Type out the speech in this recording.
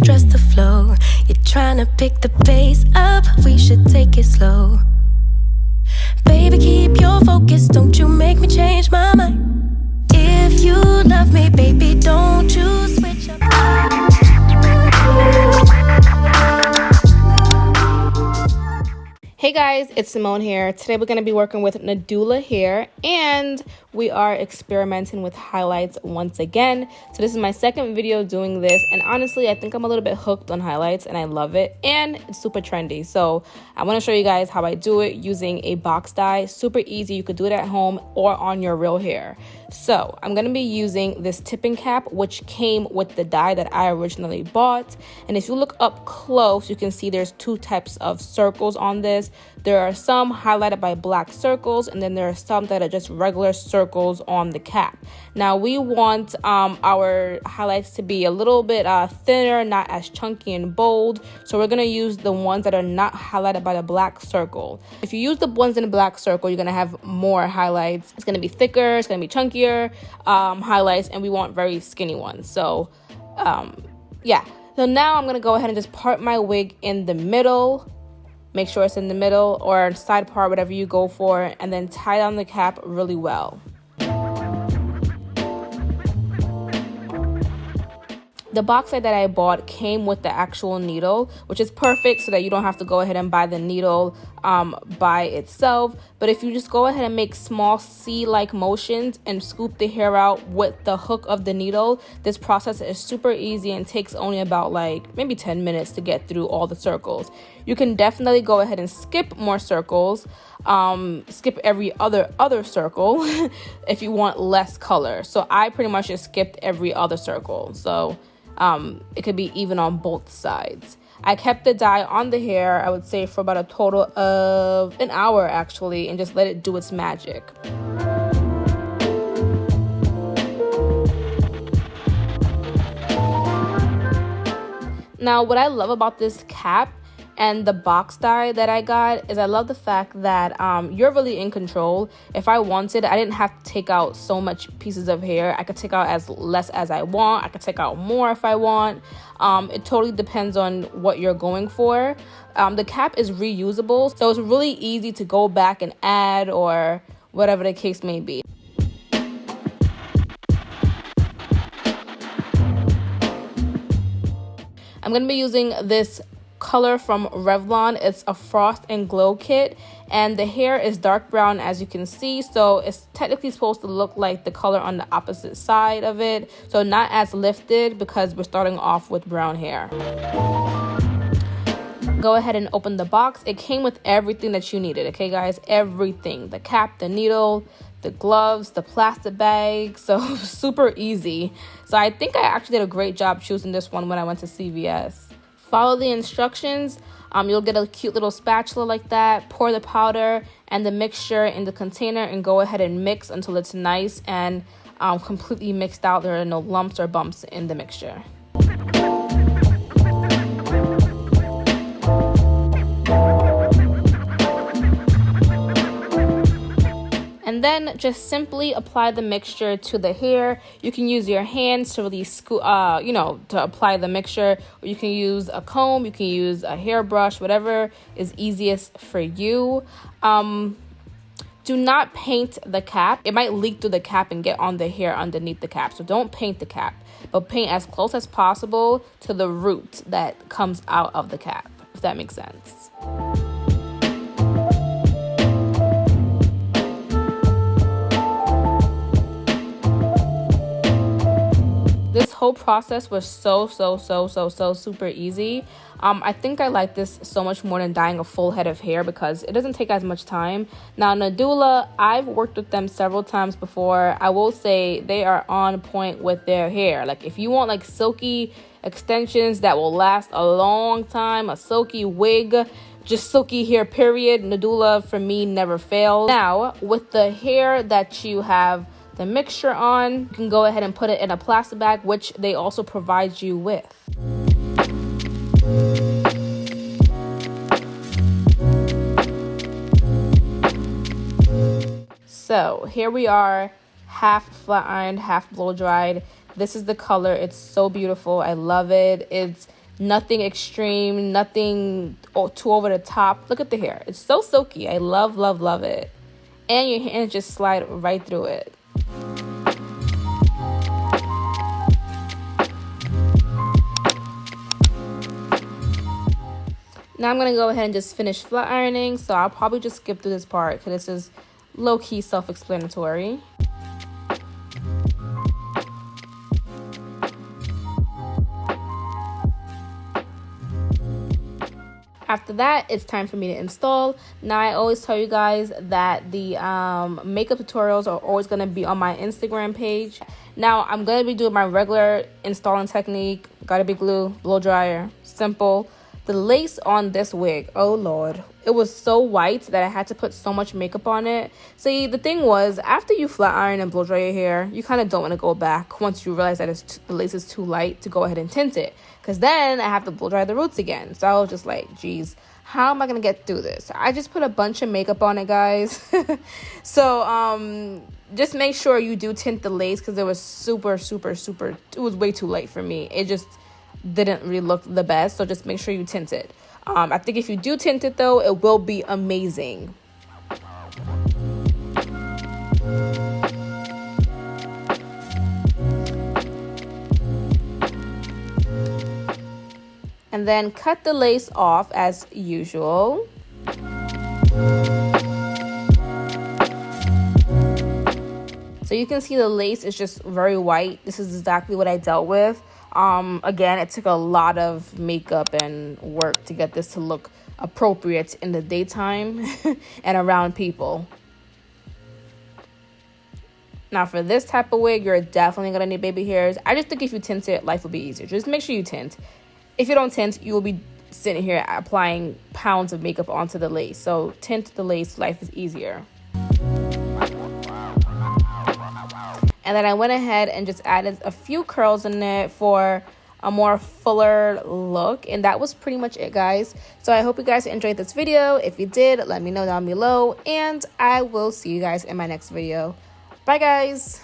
trust the flow. You're trying to pick the pace up, we should take it slow. Baby, keep your focus, don't you make me change my mind. If you love me, baby, don't you switch up. Hey guys, it's Simone here. Today we're going to be working with Nadula Hair, and we are experimenting with highlights once again. So this is my second video doing this, and honestly I think I'm a little bit hooked on highlights and I love it, and it's super trendy. So I want to show you guys how I do it using a box dye. Super easy, you could do it at home or on your real hair. So I'm going to be using this tipping cap, which came with the dye that I originally bought. And if you look up close, you can see there's two types of circles on this. There are some highlighted by black circles, and then there are some that are just regular circles on the cap. Now we want our highlights to be a little bit thinner, not as chunky and bold. So we're going to use the ones that are not highlighted by the black circle. If you use the ones in the black circle, you're going to have more highlights. It's going to be thicker, it's going to be chunkier highlights, and we want very skinny ones. So yeah, so now I'm going to go ahead and just part my wig in the middle. Make sure it's in the middle or side part, whatever you go for, and then tie down the cap really well. The box set that I bought came with the actual needle, which is perfect so that you don't have to go ahead and buy the needle by itself. But if you just go ahead and make small C-like motions and scoop the hair out with the hook of the needle, this process is super easy and takes only about like maybe 10 minutes to get through all the circles. You can definitely go ahead and skip more circles, skip every other circle if you want less color. So I pretty much just skipped every other circle. So it could be even on both sides. I kept the dye on the hair, I would say, for about a total of an hour actually, and just let it do its magic. Now, what I love about this cap and the box dye that I got is I love the fact that you're really in control. If I wanted, I didn't have to take out so much pieces of hair. I could take out as less as I want. I could take out more if I want. It totally depends on what you're going for. The cap is reusable, so it's really easy to go back and add or whatever the case may be. I'm going to be using this color from Revlon. It's a Frost and Glow kit, and the hair is dark brown, as you can see, so it's technically supposed to look like the color on the opposite side of it, so not as lifted because we're starting off with brown hair. Go ahead and open the box. It came with everything that you needed, okay guys? Everything: the cap, the needle, the gloves, the plastic bag. So super easy. So I think I actually did a great job choosing this one when I went to CVS. Follow the instructions. You'll get a cute little spatula like that. Pour the powder and the mixture in the container and go ahead and mix until it's nice and completely mixed out. There are no lumps or bumps in the mixture. And then just simply apply the mixture to the hair. You can use your hands to really to apply the mixture, or you can use a comb, you can use a hairbrush, whatever is easiest for you. Do not paint the cap. It might leak through the cap and get on the hair underneath the cap. So don't paint the cap, but paint as close as possible to the root that comes out of the cap, if that makes sense. This whole process was so super easy. I think I like this so much more than dyeing a full head of hair because it doesn't take as much time. Now, Nadula, I've worked with them several times before. I will say they are on point with their hair. Like if you want like silky extensions that will last a long time, a silky wig, just silky hair period, Nadula for me never fails. Now, with the hair that you have the mixture on, you can go ahead and put it in a plastic bag, which they also provide you with. So here we are, half flat ironed, half blow dried. This is the color. It's so beautiful. I love it. It's Nothing extreme, nothing too over the top. Look at the hair. It's so silky. I love, love, love it. And your hands just slide right through it. Now I'm going to go ahead and just finish flat ironing. So I'll probably just skip through this part because this is low-key self-explanatory. After that, it's time for me to install. Now, I always tell you guys that the makeup tutorials are always going to be on my Instagram page. Now, I'm going to be doing my regular installing technique. Gotta be glue, blow dryer, simple. The lace on this wig, oh Lord, it was so white that I had to put so much makeup on it. See, the thing was, after you flat iron and blow dry your hair, you kind of don't want to go back once you realize that the lace is too light to go ahead and tint it. Because then I have to blow dry the roots again. So I was just like, geez, how am I going to get through this? I just put a bunch of makeup on it, guys. So just make sure you do tint the lace because it was super, it was way too light for me. It just didn't really look the best, so just make sure you tint it. I think if you do tint it though, it will be amazing. And then cut the lace off as usual. So you can see the lace is just very white. This is exactly what I dealt with. Again, it took a lot of makeup and work to get this to look appropriate in the daytime and around people. Now for this type of wig, you're definitely gonna need baby hairs. I just think if you tint it, life will be easier. Just make sure you tint. If you don't tint, you will be sitting here applying pounds of makeup onto the lace. So tint the lace, life is easier. And then I went ahead and just added a few curls in it for a more fuller look. And that was pretty much it, guys. So I hope you guys enjoyed this video. If you did, let me know down below. And I will see you guys in my next video. Bye, guys.